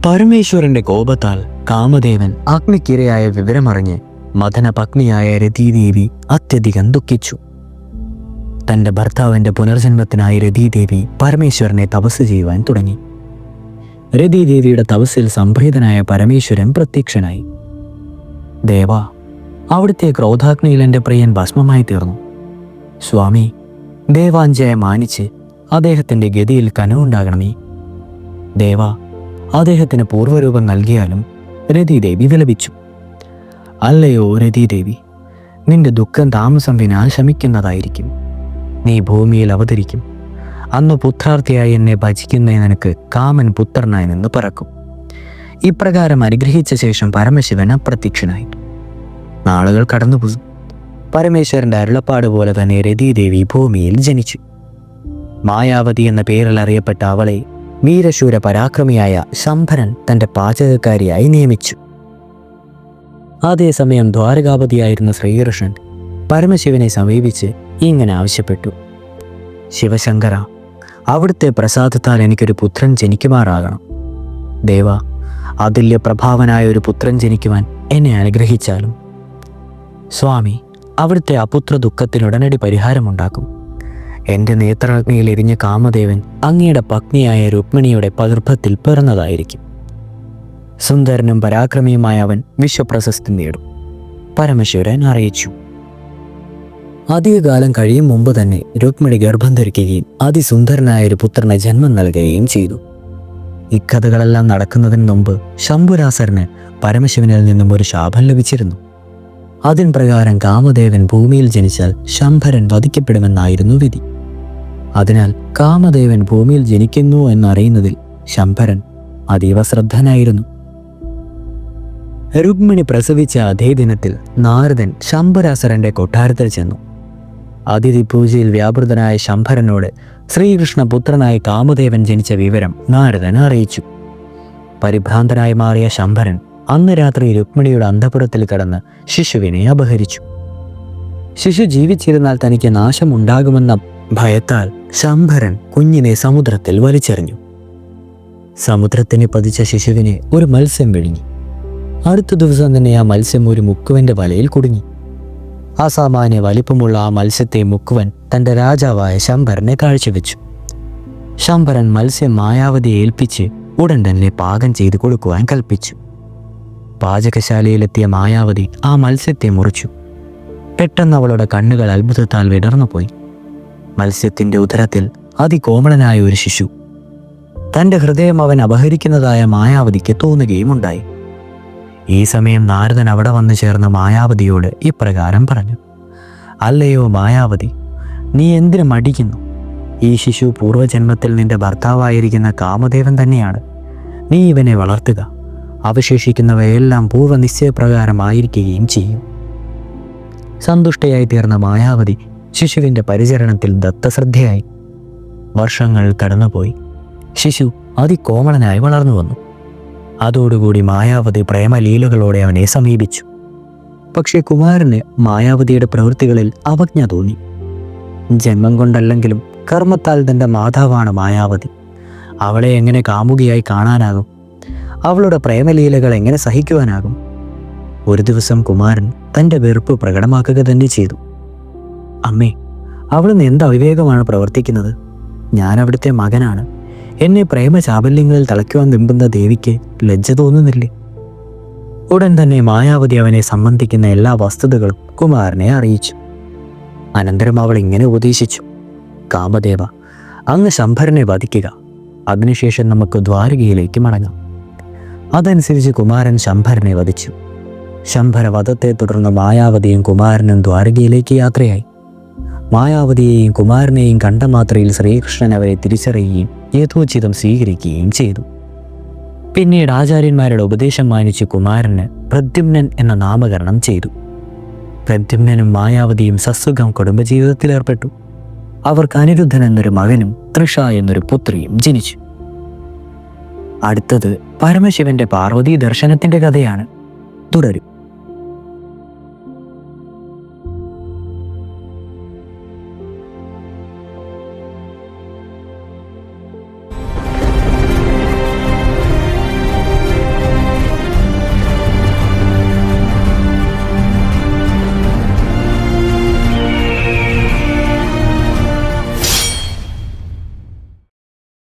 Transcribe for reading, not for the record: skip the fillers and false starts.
പരമേശ്വരന്റെ കോപത്താൽ കാമദേവൻ അഗ്നിക്കിരയായ വിവരമറിഞ്ഞ് മദനപത്നിയായ രതീദേവി അത്യധികം ദുഃഖിച്ചു. തന്റെ ഭർത്താവിന്റെ പുനർജന്മത്തിനായി രതീദേവി പരമേശ്വരനെ തപസ് ചെയ്യുവാൻ തുടങ്ങി. രതീദേവിയുടെ തപസ്സിൽ സംപ്രീതനായ പരമേശ്വരൻ പ്രത്യക്ഷനായി. ദേവാ, അവിടുത്തെ ക്രോധാഗ്നിയിൽ എൻ്റെ പ്രിയൻ ഭസ്മമായി തീർന്നു. സ്വാമി, ദേവാഞ്ജയെ മാനിച്ച് അദ്ദേഹത്തിൻ്റെ ഗതിയിൽ കനവുണ്ടാകണമേ. ദേവാ, അദ്ദേഹത്തിന് പൂർവ്വരൂപം നൽകിയാലും രതീദേവി വിലപിച്ചു. അല്ലയോ രതീദേവി, നിന്റെ ദുഃഖം താമസം വിനാൽ ശമിക്കുന്നതായിരിക്കും. നീ ഭൂമിയിൽ അവതരിക്കും. അന്ന് പുത്രാർത്ഥിയായി എന്നെ ഭജിക്കുന്ന നിനക്ക് കാമൻ പുത്രനായി നിന്ന് പറക്കും. ഇപ്രകാരം അനുഗ്രഹിച്ച ശേഷം പരമശിവൻ അപ്രത്യക്ഷനായി. നാളുകൾ കടന്നുപോയി. പരമേശ്വരന്റെ അരുളപ്പാട് പോലെ തന്നെ രതീദേവി ഭൂമിയിൽ ജനിച്ചു. മായാവതി എന്ന പേരിൽ അറിയപ്പെട്ട അവളെ വീരശൂര പരാക്രമിയായ ശംഭരൻ തൻ്റെ പാചകക്കാരിയായി നിയമിച്ചു. അതേസമയം ദ്വാരകാപതിയായിരുന്ന ശ്രീകൃഷ്ണൻ പരമശിവനെ സമീപിച്ച് ഇങ്ങനെ ആവശ്യപ്പെട്ടു: ശിവശങ്കര, അവിടുത്തെ പ്രസാദത്താൽ എനിക്കൊരു പുത്രൻ ജനിക്കുമാറാകണം. ദേവ, അതുല്യ പ്രഭാവനായ ഒരു പുത്രൻ ജനിക്കുവാൻ എന്നെ അനുഗ്രഹിച്ചാലും. സ്വാമി, അവിടുത്തെ അപുത്ര ദുഃഖത്തിന് ഉടനടി പരിഹാരമുണ്ടാക്കും. എൻ്റെ നേത്രാഗ്നിയിൽ എരിഞ്ഞ കാമദേവൻ അങ്ങയുടെ പത്നിയായ രുക്മിണിയുടെ പഗർഭത്തിൽ പിറന്നതായിരിക്കും. സുന്ദരനും പരാക്രമിയുമായ അവൻ വിശ്വപ്രശസ്തി നേടും. പരമശിവൻ അറിയിച്ചു. അധികകാലം കഴിയും മുമ്പ് തന്നെ രുക്മിണി ഗർഭം ധരിക്കുകയും അതിസുന്ദരനായ ഒരു പുത്രന് ജന്മം നൽകുകയും ചെയ്തു. ഇക്കഥകളെല്ലാം നടക്കുന്നതിന് മുമ്പ് ശംഭുരാസരന് പരമശിവനിൽ നിന്നും ഒരു ശാപം ലഭിച്ചിരുന്നു. അതിൻ പ്രകാരം കാമദേവൻ ഭൂമിയിൽ ജനിച്ചാൽ ശംഭരൻ വധിക്കപ്പെടുമെന്നായിരുന്നു വിധി. അതിനാൽ കാമദേവൻ ഭൂമിയിൽ ജനിക്കുന്നു എന്നറിയുന്നതിൽ ശംഭരൻ അതീവ ശ്രദ്ധനായിരുന്നു. രുക്മിണി പ്രസവിച്ച അതേ ദിനത്തിൽ നാരദൻ ശംഭുരാസരന്റെ കൊട്ടാരത്തിൽ ചെന്നു. അതിഥി പൂജയിൽ വ്യാപൃതനായ ശംഭരനോട് ശ്രീകൃഷ്ണപുത്രനായ കാമദേവൻ ജനിച്ച വിവരം നാരദൻ അറിയിച്ചു. പരിഭ്രാന്തനായി മാറിയ ശംഭരൻ അന്ന് രാത്രി രുക്മിണിയുടെ അന്തഃപുരത്തിൽ കടന്ന് ശിശുവിനെ അപഹരിച്ചു. ശിശു ജീവിച്ചിരുന്നാൽ തനിക്ക് നാശമുണ്ടാകുമെന്ന ഭയത്താൽ ശംഭരൻ കുഞ്ഞിനെ സമുദ്രത്തിൽ വലിച്ചെറിഞ്ഞു. സമുദ്രത്തിന് പതിച്ച ശിശുവിനെ ഒരു മത്സ്യം വിഴുങ്ങി. അടുത്ത ദിവസം തന്നെ ആ മത്സ്യം ഒരു മുക്കുവന്റെ വലയിൽ കുടുങ്ങി. അസാമാന്യ വലിപ്പമുള്ള ആ മത്സ്യത്തെ മുക്കുവൻ തൻ്റെ രാജാവായ ശംഭരനെ കാഴ്ചവെച്ചു. ശംഭരൻ മത്സ്യം മായാവതിയെ ഏൽപ്പിച്ച് ഉടൻ തന്നെ പാകം ചെയ്തു കൊടുക്കുവാൻ കൽപ്പിച്ചു. പാചകശാലയിലെത്തിയ മായാവതി ആ മത്സ്യത്തെ മുറിച്ചു. പെട്ടെന്ന് അവളുടെ കണ്ണുകൾ അത്ഭുതത്താൽ വിടർന്നുപോയി. മത്സ്യത്തിൻ്റെ ഉദരത്തിൽ അതികോമളനായ ഒരു ശിശു. തൻ്റെ ഹൃദയം അവൻ അപഹരിക്കുന്നതായ മായാവതിക്ക് തോന്നുകയുമുണ്ടായി. ഈ സമയം നാരദൻ അവിടെ വന്നു ചേർന്ന മായാവതിയോട് ഇപ്രകാരം പറഞ്ഞു: അല്ലയോ മായാവതി, നീ എന്തിനു മടിക്കുന്നു? ഈ ശിശു പൂർവ്വജന്മത്തിൽ നിന്റെ ഭർത്താവായിരിക്കുന്ന കാമദേവൻ തന്നെയാണ്. നീ ഇവനെ വളർത്തുക. അവശേഷിക്കുന്നവയെല്ലാം പൂർവ്വനിശ്ചയപ്രകാരമായിരിക്കുകയും ചെയ്യും. സന്തുഷ്ടയായി തീർന്ന മായാവതി ശിശുവിൻ്റെ പരിചരണത്തിൽ ദത്തശ്രദ്ധയായി. വർഷങ്ങൾ കടന്നുപോയി. ശിശു അതികോമളനായി വളർന്നു വന്നു. അതോടുകൂടി മായാവതി പ്രേമലീലകളോടെ അവനെ സമീപിച്ചു. പക്ഷേ കുമാരന് മായാവതിയുടെ പ്രവൃത്തികളിൽ അവജ്ഞ തോന്നി. ജന്മം കൊണ്ടല്ലെങ്കിലും കർമ്മത്താൽ തൻ്റെ മാതാവാണ് മായാവതി. അവളെ എങ്ങനെ കാമുകിയായി കാണാനാകും? അവളുടെ പ്രേമലീലകൾ എങ്ങനെ സഹിക്കുവാനാകും? ഒരു ദിവസം കുമാരൻ തൻ്റെ വെറുപ്പ് പ്രകടമാക്കുക തന്നെ ചെയ്തു. അമ്മേ, അവിടുന്ന് എന്ത് അവിവേകമാണ് പ്രവർത്തിക്കുന്നത്? ഞാൻ അവിടുത്തെ മകനാണ്. എന്നെ പ്രേമചാബല്യങ്ങളിൽ തളയ്ക്കുവാൻ വെമ്പുന്ന ദേവിക്ക് ലജ്ജ തോന്നുന്നില്ലേ? ഉടൻ തന്നെ മായാവതി അവനെ സംബന്ധിക്കുന്ന എല്ലാ വസ്തുതകളും കുമാരനെ അറിയിച്ചു. അനന്തരം അവൾ ഇങ്ങനെ ഉപദേശിച്ചു: കാമദേവ, അങ്ങ് ശംഭരനെ വധിക്കുക. അതിനുശേഷം നമുക്ക് ദ്വാരകയിലേക്ക് മടങ്ങാം. അതനുസരിച്ച് കുമാരൻ ശംഭരനെ വധിച്ചു. ശംഭരവധത്തെ തുടർന്ന് മായാവതിയും കുമാരനും ദ്വാരകയിലേക്ക് യാത്രയായി. മായാവതിയെയും കുമാരനെയും കണ്ട മാത്രയിൽ ശ്രീകൃഷ്ണൻ അവരെ തിരിച്ചറിയുകയും യഥോചിതം സ്വീകരിക്കുകയും ചെയ്തു. പിന്നീട് ആചാര്യന്മാരുടെ ഉപദേശം മാനിച്ച് കുമാരന് പ്രദ്യുമ്നൻ എന്ന നാമകരണം ചെയ്തു. പ്രദ്യുമ്നനും മായാവതിയും സസുഖം കുടുംബജീവിതത്തിലേർപ്പെട്ടു. അവർക്ക് അനിരുദ്ധൻ എന്നൊരു മകനും തൃഷ എന്നൊരു പുത്രിയും ജനിച്ചു. അടുത്തത് പരമശിവന്റെ പാർവതീ ദർശനത്തിന്റെ കഥയാണ്. തുടരും.